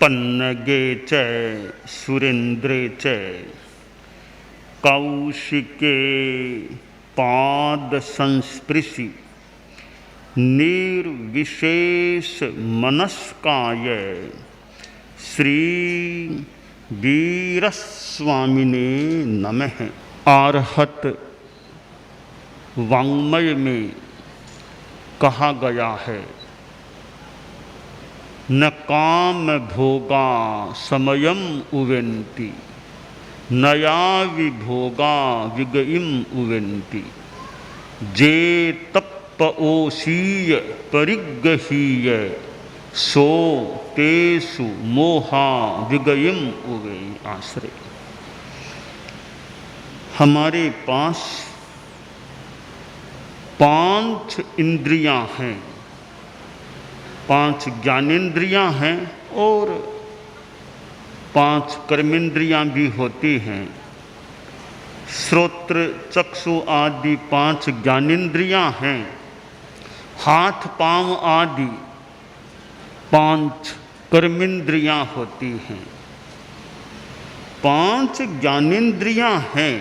पन्नगे च सुरेन्द्रे च कौशिके पाद संस्पृशि निर्विशेष मनस्काय श्री वीरस्वामिने नमः। आर्हत वाङ्मय में कहा गया है, न काम भोगा समयम उवेन्ति नया विभोगा विगइम उवेन्ति जे तप्पओसीय परिगहीय सो तेसु मोहा विगइम उवे। आश्रय। हमारे पास 5 इंद्रियां हैं, 5 ज्ञानेंद्रियां हैं और 5 कर्मेंद्रियां भी होती हैं। श्रोत्र चक्षु आदि 5 ज्ञानेंद्रियां हैं, हाथ पांव आदि 5 कर्मेंद्रियां होती हैं। 5 ज्ञानेंद्रियां हैं,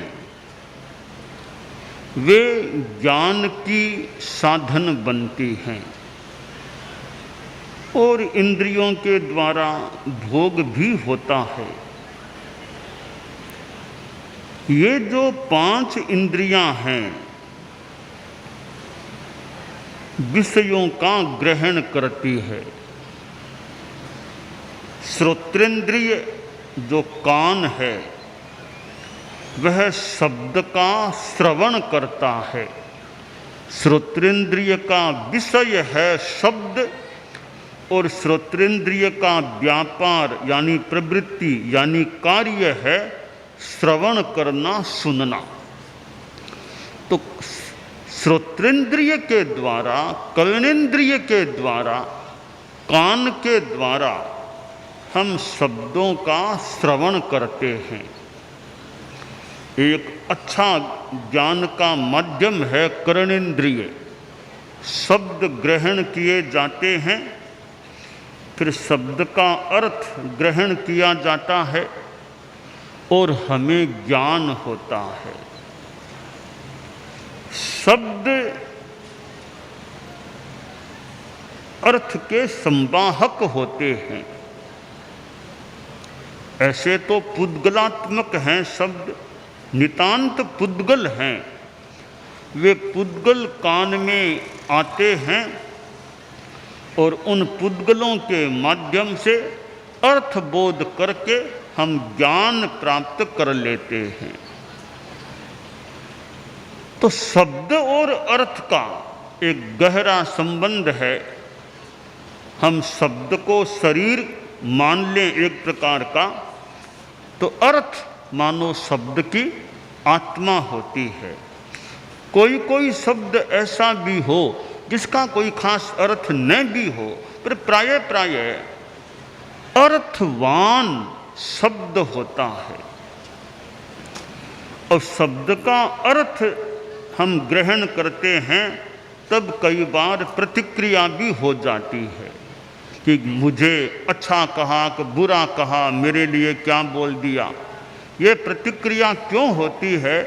वे ज्ञान की साधन बनती हैं और इंद्रियों के द्वारा भोग भी होता है। ये जो 5 इंद्रियां हैं, विषयों का ग्रहण करती है। श्रोत्रेंद्रिय जो कान है, वह शब्द का श्रवण करता है। श्रोत्रेंद्रिय का विषय है शब्द और श्रोत्रेंद्रिय का व्यापार यानी प्रवृत्ति यानी कार्य है श्रवण करना, सुनना। तो श्रोत्रेंद्रिय के द्वारा, कर्णेंद्रिय के द्वारा, कान के द्वारा हम शब्दों का श्रवण करते हैं। एक अच्छा ज्ञान का माध्यम है कर्णेंद्रिय। शब्द ग्रहण किए जाते हैं, फिर शब्द का अर्थ ग्रहण किया जाता है और हमें ज्ञान होता है। शब्द अर्थ के संवाहक होते हैं। ऐसे तो पुद्गलात्मक हैं शब्द, नितांत पुद्गल हैं। वे पुद्गल कान में आते हैं और उन पुद्गलों के माध्यम से अर्थबोध करके हम ज्ञान प्राप्त कर लेते हैं। तो शब्द और अर्थ का एक गहरा संबंध है। हम शब्द को शरीर मान लें एक प्रकार का, तो अर्थ मानो शब्द की आत्मा होती है। कोई कोई शब्द ऐसा भी हो जिसका कोई खास अर्थ न भी हो, पर प्राय अर्थवान शब्द होता है। और शब्द का अर्थ हम ग्रहण करते हैं, तब कई बार प्रतिक्रिया भी हो जाती है कि मुझे अच्छा कहा कि बुरा कहा, मेरे लिए क्या बोल दिया। ये प्रतिक्रिया क्यों होती है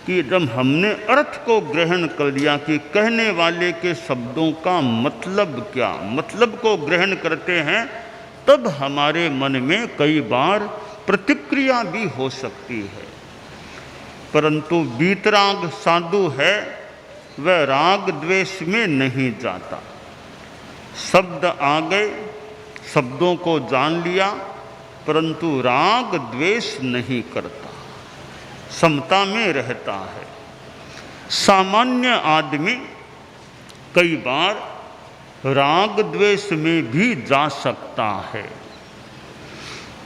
कि जब हमने अर्थ को ग्रहण कर लिया कि कहने वाले के शब्दों का मतलब क्या, मतलब को ग्रहण करते हैं, तब हमारे मन में कई बार प्रतिक्रिया भी हो सकती है। परंतु वीतराग साधु है, वह राग द्वेष में नहीं जाता। शब्द आ गए, शब्दों को जान लिया, परंतु राग द्वेष नहीं करता, समता में रहता है। सामान्य आदमी कई बार राग द्वेष में भी जा सकता है।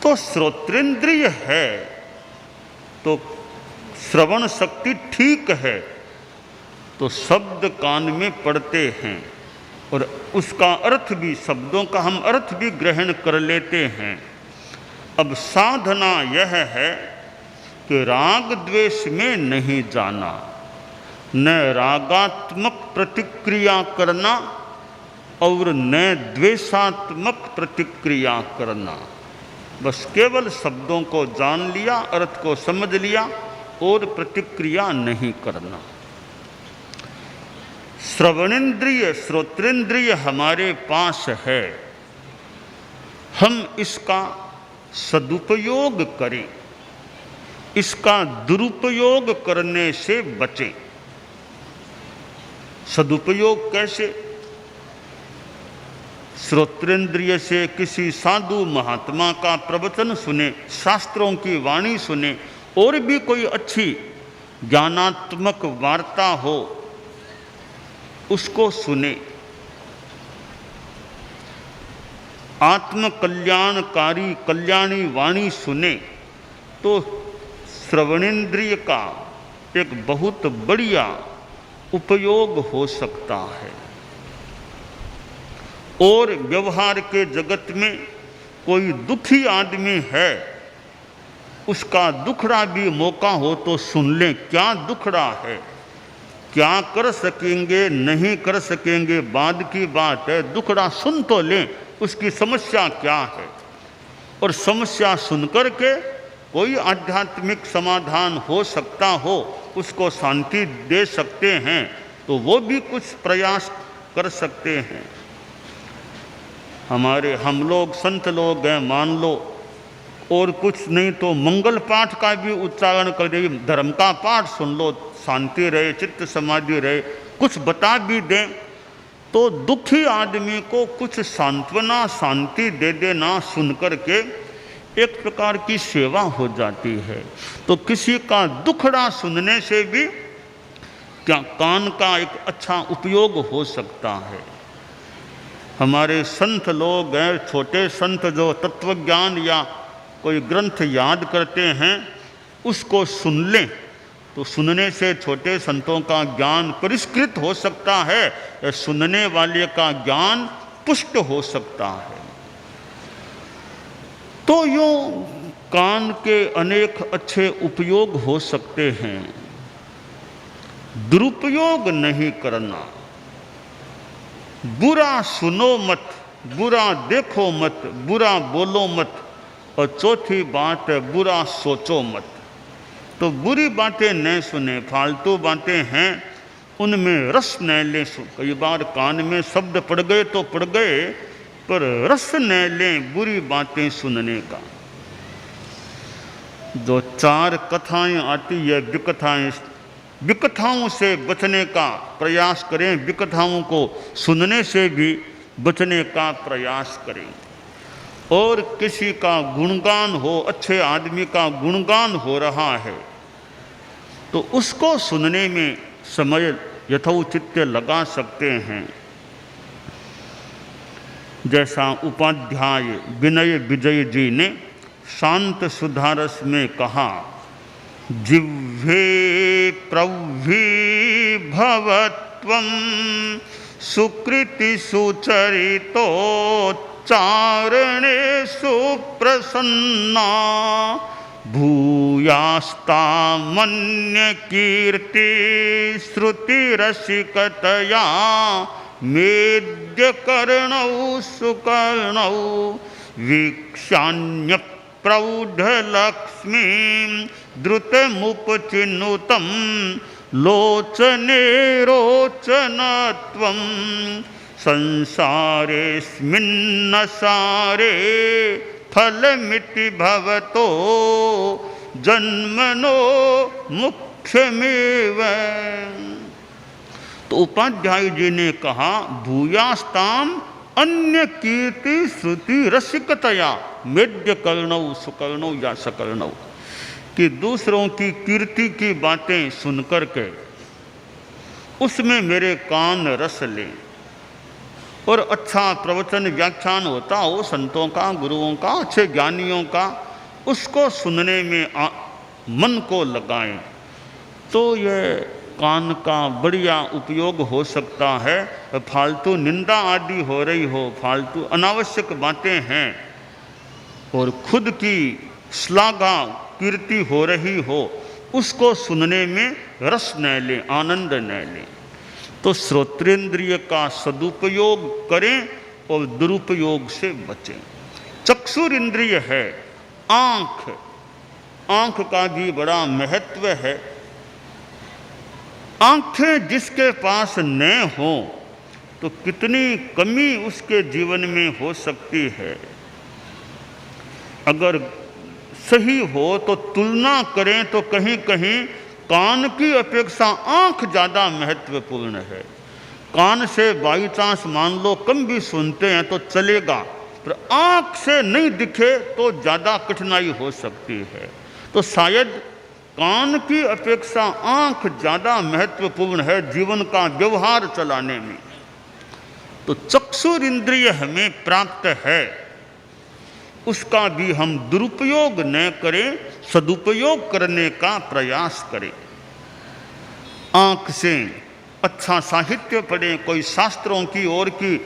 तो श्रोत्रेंद्रिय है तो श्रवण शक्ति ठीक है, तो शब्द कान में पड़ते हैं और उसका अर्थ भी, शब्दों का हम अर्थ भी ग्रहण कर लेते हैं। अब साधना यह है कि राग द्वेष में नहीं जाना, न रागात्मक प्रतिक्रिया करना और न द्वेषात्मक प्रतिक्रिया करना। बस केवल शब्दों को जान लिया, अर्थ को समझ लिया और प्रतिक्रिया नहीं करना। श्रवणेन्द्रिय, श्रोत्रेंद्रिय हमारे पास है, हम इसका सदुपयोग करें, इसका दुरुपयोग करने से बचें। सदुपयोग कैसे? श्रोत्रेंद्रिय से किसी साधु महात्मा का प्रवचन सुने, शास्त्रों की वाणी सुने, और भी कोई अच्छी ज्ञानात्मक वार्ता हो उसको सुने। आत्म कल्याणकारी कल्याणी वाणी सुने तो श्रवणेन्द्रिय का एक बहुत बढ़िया उपयोग हो सकता है। और व्यवहार के जगत में कोई दुखी आदमी है, उसका दुखड़ा भी मौका हो तो सुन लें, क्या दुखड़ा है, क्या कर सकेंगे नहीं कर सकेंगे बाद की बात है, दुखड़ा सुन तो लें, उसकी समस्या क्या है। और समस्या सुन कर के कोई आध्यात्मिक समाधान हो सकता हो, उसको शांति दे सकते हैं, तो वो भी कुछ प्रयास कर सकते हैं। हम लोग संत लोग हैं मान लो, और कुछ नहीं तो मंगल पाठ का भी उच्चारण कर दे, धर्म का पाठ सुन लो, शांति रहे, चित्त समाधि रहे, कुछ बता भी दें तो दुखी आदमी को कुछ सांत्वना शांति दे देना सुन कर के एक प्रकार की सेवा हो जाती है। तो किसी का दुखड़ा सुनने से भी क्या कान का एक अच्छा उपयोग हो सकता है। हमारे संत लोग हैं, छोटे संत जो तत्वज्ञान या कोई ग्रंथ याद करते हैं, उसको सुन लें तो सुनने से छोटे संतों का ज्ञान परिष्कृत हो सकता है, सुनने वाले का ज्ञान पुष्ट हो सकता है। तो यूँ कान के अनेक अच्छे उपयोग हो सकते हैं, दुरुपयोग नहीं करना। बुरा सुनो मत, बुरा देखो मत, बुरा बोलो मत, और चौथी बात है बुरा सोचो मत। तो बुरी बातें न सुने, फालतू बातें हैं उनमें रस न लें। कई बार कान में शब्द पड़ गए तो पड़ गए, पर रस न लें बुरी बातें सुनने का। जो 4 कथाएं आती है विकथाएं, विकथाओं से बचने का प्रयास करें, विकथाओं को सुनने से भी बचने का प्रयास करें। और किसी का गुणगान हो, अच्छे आदमी का गुणगान हो रहा है तो उसको सुनने में समय यथोचित लगा सकते हैं। जैसा उपाध्याय विनय विजय जी ने शांत सुधारस में कहा, जिह्वे प्रवि भवत्वं सुकृति सुचरितो चारणे सुप्रसन्ना भूयास्तामन्य कीर्ति श्रुतिरसिकतया मेद्य कर्णौ सुकर्णौ वीक्षान्य प्रौढ़लक्ष्मीं द्रुतमुपचिनुतं लोचने रोचनत्वं संसारेऽस्मिन्न सारे फलमिति भवतो जन्मनो मुख्यमेव। तो उपाध्याय जी ने कहा, भूयास्ताम अन्य कीर्ति श्रुति रसिकतया मेद्य कर्णौ सुकर्णौ या सकर्णौ, कि दूसरों की कीर्ति की बातें सुनकर के उसमें मेरे कान रस लें। और अच्छा प्रवचन व्याख्यान होता हो संतों का, गुरुओं का, अच्छे ज्ञानियों का, उसको सुनने में मन को लगाएं तो ये कान का बढ़िया उपयोग हो सकता है। फालतू निंदा आदि हो रही हो, फालतू अनावश्यक बातें हैं और खुद की श्लाघा कीर्ति हो रही हो, उसको सुनने में रस न लें, आनंद न लें। तो श्रोत्रेंद्रिय का सदुपयोग करें और दुरुपयोग से बचें। चक्षुर इंद्रिय है आँख, आँख का भी बड़ा महत्व है। आँखें जिसके पास न हो तो कितनी कमी उसके जीवन में हो सकती है। अगर सही हो तो तुलना करें तो कहीं कहीं कान की अपेक्षा आँख ज़्यादा महत्वपूर्ण है। कान से बाई चांस मान लो कम भी सुनते हैं तो चलेगा, पर आँख से नहीं दिखे तो ज़्यादा कठिनाई हो सकती है। तो शायद कान की अपेक्षा आँख ज़्यादा महत्वपूर्ण है जीवन का व्यवहार चलाने में। तो चक्षुर इंद्रिय हमें प्राप्त है, उसका भी हम दुरुपयोग न करें, सदुपयोग करने का प्रयास करें। आँख से अच्छा साहित्य पढ़ें, कोई शास्त्रों की और की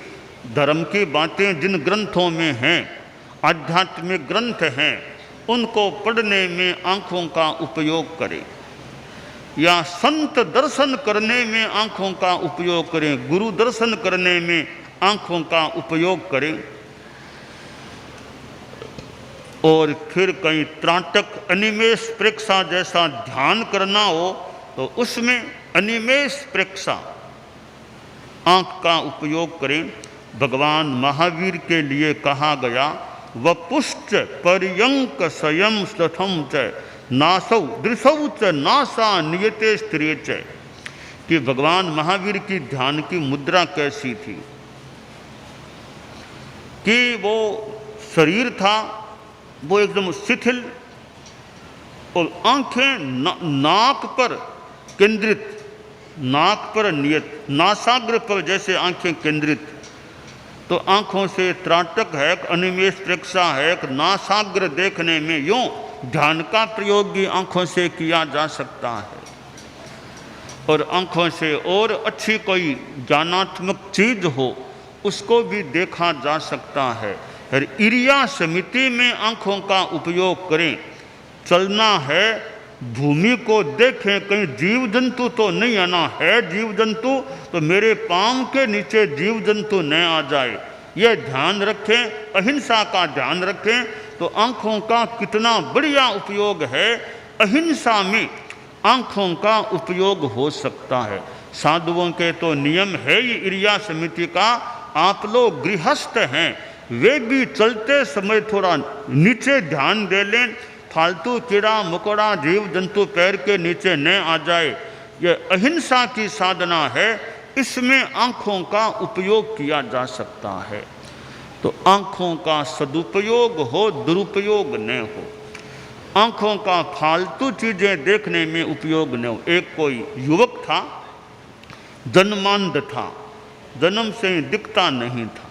धर्म की बातें जिन ग्रंथों में हैं, आध्यात्मिक ग्रंथ हैं, उनको पढ़ने में आँखों का उपयोग करें, या संत दर्शन करने में आँखों का उपयोग करें, गुरु दर्शन करने में आँखों का उपयोग करें। और फिर कहीं त्राटक अनिमेष प्रेक्षा जैसा ध्यान करना हो तो उसमें अनिमेष प्रेक्षा आँख का उपयोग करें। भगवान महावीर के लिए कहा गया वपुश्च पर्यंक स्वयं स्थम च नासौ दृशौ च नासा नियते स्त्रिय च, कि भगवान महावीर की ध्यान की मुद्रा कैसी थी कि वो शरीर था वो एकदम शिथिल और आंखें नाक पर केंद्रित, नाक पर नियत, नासाग्र पर जैसे आंखें केंद्रित। तो आंखों से त्राटक है, अनिमेष प्रेक्षा है, नासाग्र देखने में यूँ ध्यान का प्रयोग भी आंखों से किया जा सकता है। और आंखों से और अच्छी कोई ज्ञानात्मक चीज हो उसको भी देखा जा सकता है। और इरिया समिति में आंखों का उपयोग करें। चलना है, भूमि को देखें, कहीं जीव जंतु तो नहीं आना है, जीव जंतु तो मेरे पांव के नीचे जीव जंतु न आ जाए, यह ध्यान रखें, अहिंसा का ध्यान रखें। तो आँखों का कितना बढ़िया उपयोग है, अहिंसा में आँखों का उपयोग हो सकता है। साधुओं के तो नियम है ये इरिया समिति का, आप लोग गृहस्थ हैं वे भी चलते समय थोड़ा नीचे ध्यान दे लें, फालतू कीड़ा मकोड़ा जीव जंतु पैर के नीचे न आ जाए। यह अहिंसा की साधना है, इसमें आँखों का उपयोग किया जा सकता है। तो आँखों का सदुपयोग हो, दुरुपयोग न हो। आँखों का फालतू चीज़ें देखने में उपयोग न हो। एक कोई युवक था, जन्मांध था, जन्म से ही दिखता नहीं था।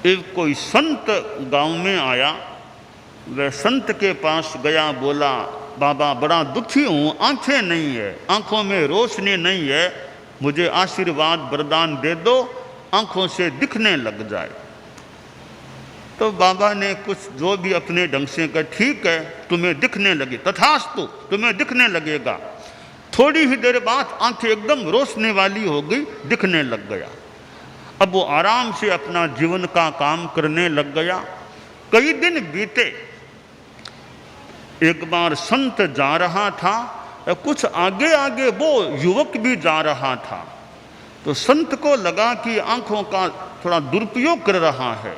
एक कोई संत गांव में आया, वह संत के पास गया, बोला बाबा बड़ा दुखी हूँ, आंखें नहीं है, आंखों में रोशनी नहीं है, मुझे आशीर्वाद वरदान दे दो, आंखों से दिखने लग जाए। तो बाबा ने कुछ जो भी अपने ढंग से कहा, ठीक है तुम्हें दिखने लगे, तथास्तु तुम्हें दिखने लगेगा। थोड़ी ही देर बाद आंखें एकदम रोशनी वाली हो गई, दिखने लग गया। अब वो आराम से अपना जीवन का काम करने लग गया। कई दिन बीते, एक बार संत जा रहा था, कुछ आगे आगे वो युवक भी जा रहा था। तो संत को लगा कि आंखों का थोड़ा दुरुपयोग कर रहा है,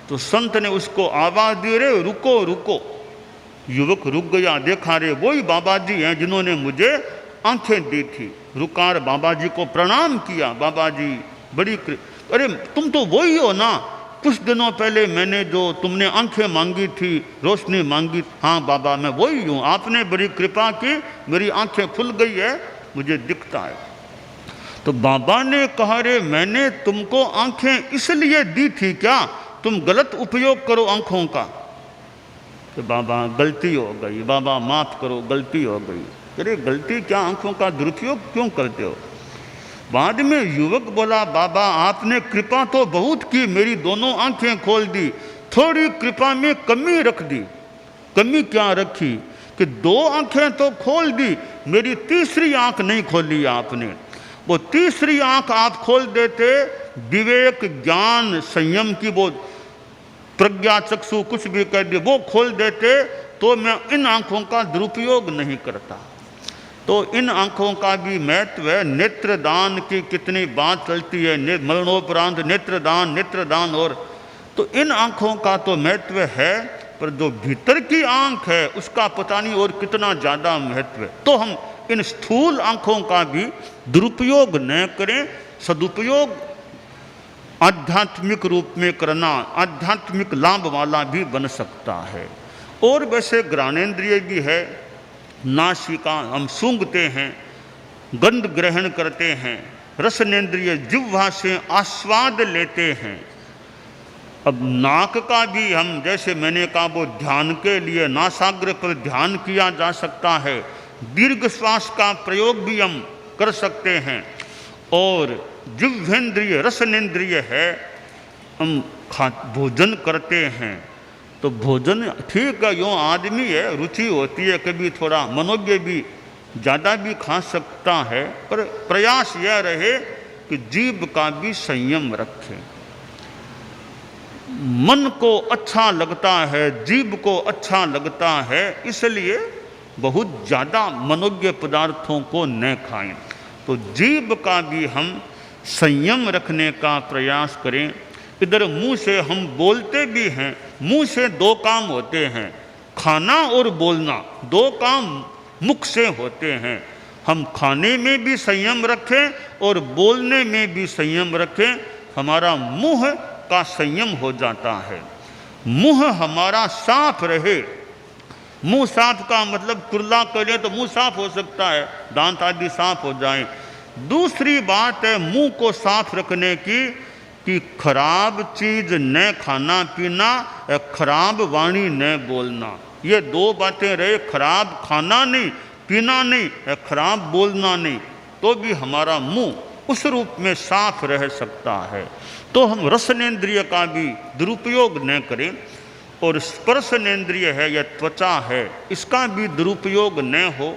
तो संत ने उसको आवाज दी, रे रुको रुको। युवक रुक गया, देखा रे वही बाबा जी हैं जिन्होंने मुझे आंखें दी थी। रुकार बाबा जी को प्रणाम किया, बाबा जी बड़ी अरे तुम तो वही हो ना, कुछ दिनों पहले मैंने जो तुमने आंखें मांगी थी, रोशनी मांगी। हाँ बाबा मैं वही हूँ, आपने बड़ी कृपा की, मेरी आंखें खुल गई है, मुझे दिखता है। तो बाबा ने कहा, रे मैंने तुमको आंखें इसलिए दी थी क्या, तुम गलत उपयोग करो आंखों का। तो बाबा गलती हो गई, बाबा माफ़ करो गलती हो गई। अरे गलती क्या, आंखों का दुरुपयोग क्यों करते हो। बाद में युवक बोला, बाबा आपने कृपा तो बहुत की, मेरी दोनों आंखें खोल दी, थोड़ी कृपा में कमी रख दी। कमी क्या रखी कि 2 आंखें तो खोल दी, मेरी तीसरी आंख नहीं खोली आपने। वो तीसरी आंख आप खोल देते, विवेक, ज्ञान, संयम की वो प्रज्ञा चक्षु कुछ भी कह दे वो खोल देते, तो मैं इन आंखों का दुरुपयोग नहीं करता। तो इन आंखों का भी महत्व है। नेत्रदान की कितनी बात चलती है, मरणोपरांत नेत्रदान और, तो इन आंखों का तो महत्व है, पर जो भीतर की आंख है उसका पता नहीं और कितना ज़्यादा महत्व है। तो हम इन स्थूल आंखों का भी दुरुपयोग न करें, सदुपयोग आध्यात्मिक रूप में करना आध्यात्मिक लाभ वाला भी बन सकता है। और वैसे ज्ञानेंद्रिय भी है, नासिका हम सूंघते हैं, गंध ग्रहण करते हैं, रसनेंद्रिय जिह्वा से आस्वाद लेते हैं। अब नाक का भी हम, जैसे मैंने कहा, वो ध्यान के लिए नासाग्र पर ध्यान किया जा सकता है, दीर्घ श्वास का प्रयोग भी हम कर सकते हैं। और जिह्वेंद्रिय रसनेंद्रिय है, हम भोजन करते हैं, तो भोजन ठीक है, यूँ आदमी है, रुचि होती है, कभी थोड़ा मनोज्ञ भी ज़्यादा भी खा सकता है, पर प्रयास यह रहे कि जीभ का भी संयम रखें। मन को अच्छा लगता है, जीभ को अच्छा लगता है, इसलिए बहुत ज़्यादा मनोज्ञ पदार्थों को न खाएं। तो जीभ का भी हम संयम रखने का प्रयास करें। इधर मुंह से हम बोलते भी हैं, मुंह से 2 काम होते हैं, खाना और बोलना, 2 काम मुख से होते हैं। हम खाने में भी संयम रखें और बोलने में भी संयम रखें, हमारा मुंह का संयम हो जाता है। मुंह हमारा साफ रहे, मुंह साफ का मतलब कुल्ला करें तो मुंह साफ हो सकता है, दांत आदि साफ हो जाएं। दूसरी बात है मुंह को साफ रखने की, कि खराब चीज न खाना पीना, खराब वाणी न बोलना। ये 2 बातें रहे, खराब खाना नहीं, पीना नहीं, खराब बोलना नहीं, तो भी हमारा मुंह उस रूप में साफ रह सकता है। तो हम रसनेंद्रिय का भी दुरुपयोग न करें। और स्पर्शनेंद्रिय है या त्वचा है, इसका भी दुरुपयोग न हो।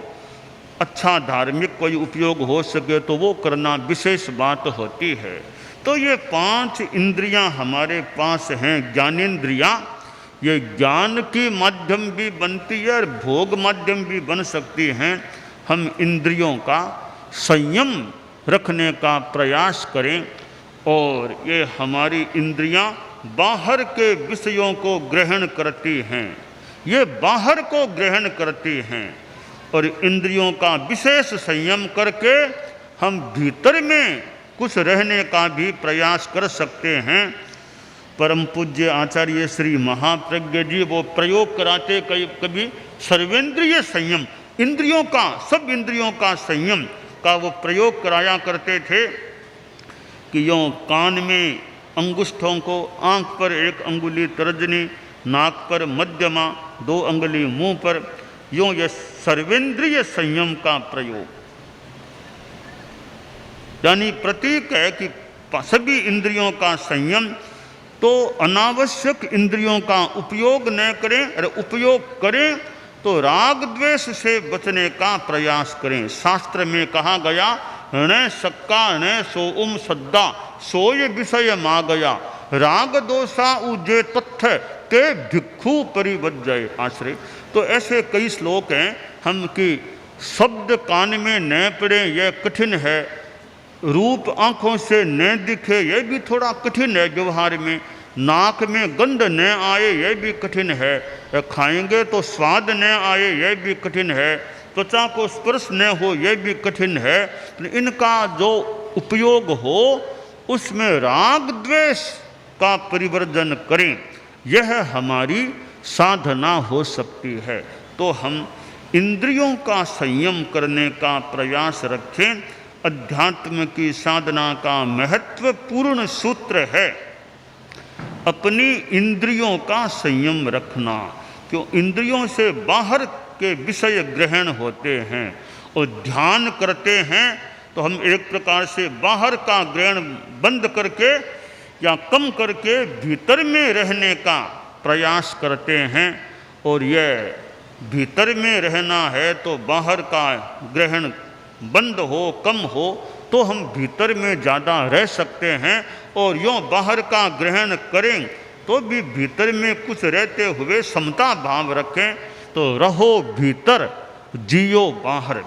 अच्छा धार्मिक कोई उपयोग हो सके तो वो करना विशेष बात होती है। तो ये 5 इंद्रियां हमारे पास हैं, ज्ञानेंद्रियां। ये ज्ञान की माध्यम भी बनती है और भोग माध्यम भी बन सकती हैं। हम इंद्रियों का संयम रखने का प्रयास करें, और ये हमारी इंद्रियां बाहर के विषयों को ग्रहण करती हैं, ये बाहर को ग्रहण करती हैं। और इंद्रियों का विशेष संयम करके हम भीतर में कुछ रहने का भी प्रयास कर सकते हैं। परम पूज्य आचार्य श्री महाप्रज्ञ जी वो प्रयोग कराते कभी सर्वेंद्रिय संयम, इंद्रियों का, सब इंद्रियों का संयम का वो प्रयोग कराया करते थे। कि यूँ कान में अंगुष्ठों को, आँख पर 1 अंगुली तर्जनी, नाक पर मध्यमा, 2 अंगुली मुंह पर, यूँ ये सर्वेंद्रिय संयम का प्रयोग, यानी प्रतीक है कि सभी इंद्रियों का संयम। तो अनावश्यक इंद्रियों का उपयोग न करें, और उपयोग करें तो राग द्वेष से बचने का प्रयास करें। शास्त्र में कहा गया, न सक्का न सोउम सद्दा सोय विषय मा गया, राग दोषा उजे तथ्य ते भिक्षु परिवज्जय आश्रय। तो ऐसे कई श्लोक हैं हम कि शब्द कान में न पड़े यह कठिन है, रूप आँखों से न दिखे यह भी थोड़ा कठिन है व्यवहार में, नाक में गंध न आए यह भी कठिन है, खाएंगे तो स्वाद न आए यह भी कठिन है, त्वचा को स्पर्श न हो यह भी कठिन है। इनका जो उपयोग हो उसमें राग द्वेष का परिवर्जन करें, यह हमारी साधना हो सकती है। तो हम इंद्रियों का संयम करने का प्रयास रखें। अध्यात्म की साधना का महत्वपूर्ण सूत्र है अपनी इंद्रियों का संयम रखना। क्यों? इंद्रियों से बाहर के विषय ग्रहण होते हैं, और ध्यान करते हैं तो हम एक प्रकार से बाहर का ग्रहण बंद करके या कम करके भीतर में रहने का प्रयास करते हैं। और यह भीतर में रहना है तो बाहर का ग्रहण बंद हो, कम हो, तो हम भीतर में ज़्यादा रह सकते हैं। और यूँ बाहर का ग्रहण करें तो भी भीतर में कुछ रहते हुए समता भाव रखें। तो रहो भीतर, जियो बाहर।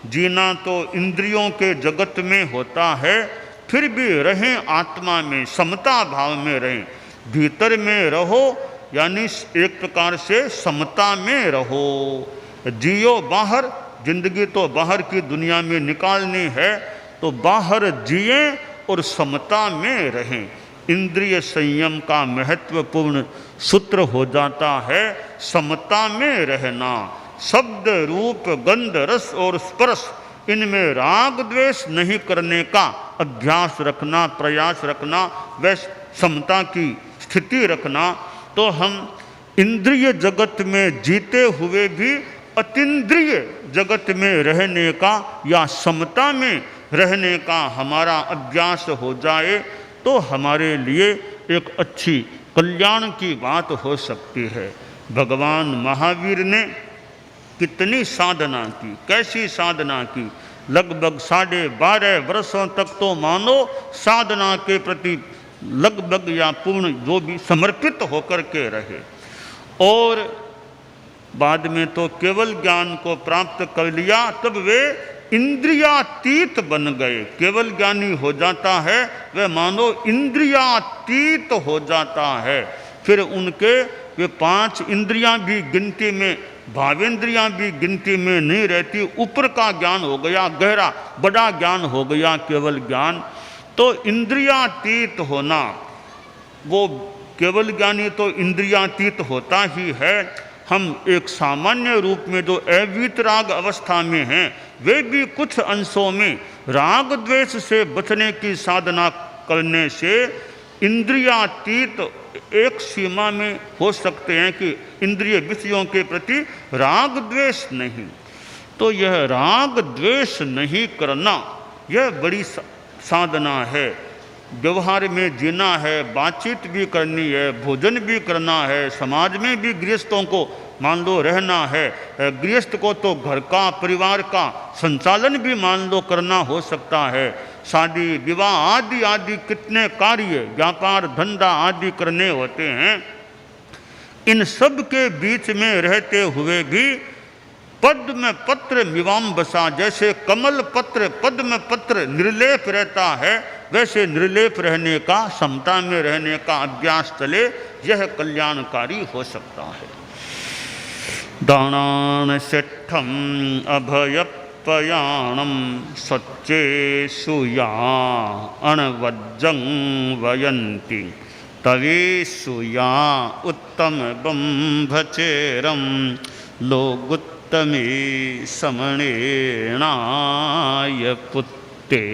जीना तो इंद्रियों के जगत में होता है, फिर भी रहें आत्मा में, समता भाव में रहें। भीतर में रहो यानी एक प्रकार से समता में रहो। जियो बाहर, जिंदगी तो बाहर की दुनिया में निकालनी है, तो बाहर जिए और समता में रहें। इंद्रिय संयम का महत्वपूर्ण सूत्र हो जाता है समता में रहना। शब्द, रूप, गंध, रस और स्पर्श, इनमें राग द्वेष नहीं करने का अभ्यास रखना, प्रयास रखना, व समता की स्थिति रखना। तो हम इंद्रिय जगत में जीते हुए भी अतीन्द्रिय जगत में रहने का या समता में रहने का हमारा अभ्यास हो जाए तो हमारे लिए एक अच्छी कल्याण की बात हो सकती है। भगवान महावीर ने कितनी साधना की, कैसी साधना की। लगभग 12.5 वर्षों तक तो मानो साधना के प्रति लगभग या पूर्ण जो भी समर्पित होकर के रहे। और बाद में तो केवल ज्ञान को प्राप्त कर लिया, तब वे इंद्रियातीत बन गए। केवल ज्ञानी हो जाता है वह मानो इंद्रियातीत हो जाता है। फिर उनके वे 5 इंद्रियां भी गिनती में, भावेंद्रियां भी गिनती में नहीं रहती। ऊपर का ज्ञान हो गया, गहरा बड़ा ज्ञान हो गया केवल ज्ञान। तो इंद्रियातीत होना, वो केवल ज्ञानी तो इंद्रियातीत होता ही है। हम एक सामान्य रूप में जो अवीतराग अवस्था में हैं, वे भी कुछ अंशों में राग द्वेष से बचने की साधना करने से इंद्रियातीत एक सीमा में हो सकते हैं कि इंद्रिय विषयों के प्रति राग द्वेष नहीं। तो यह राग द्वेष नहीं करना, यह बड़ी साधना है। व्यवहार में जीना है, बातचीत भी करनी है, भोजन भी करना है, समाज में भी गृहस्थों को मान लो रहना है। गृहस्थ को तो घर का, परिवार का संचालन भी मान लो करना हो सकता है। शादी विवाह आदि आदि कितने कार्य, व्यापार धंधा आदि करने होते हैं। इन सब के बीच में रहते हुए भी पद्म पत्र मिवाम बसा, जैसे कमल पत्र पद्म पत्र निर्लेप रहता है, वैसे निर्लेप रहने का, समता में रहने का अभ्यास चले, यह कल्याणकारी हो सकता है। दानान सेठम अभयपयाणम सच्चेषु या अणवज्जं वयन्ति तवेषु या उत्तम बंभचेरम लोगुत्तमे समणेणाय पुत्ते।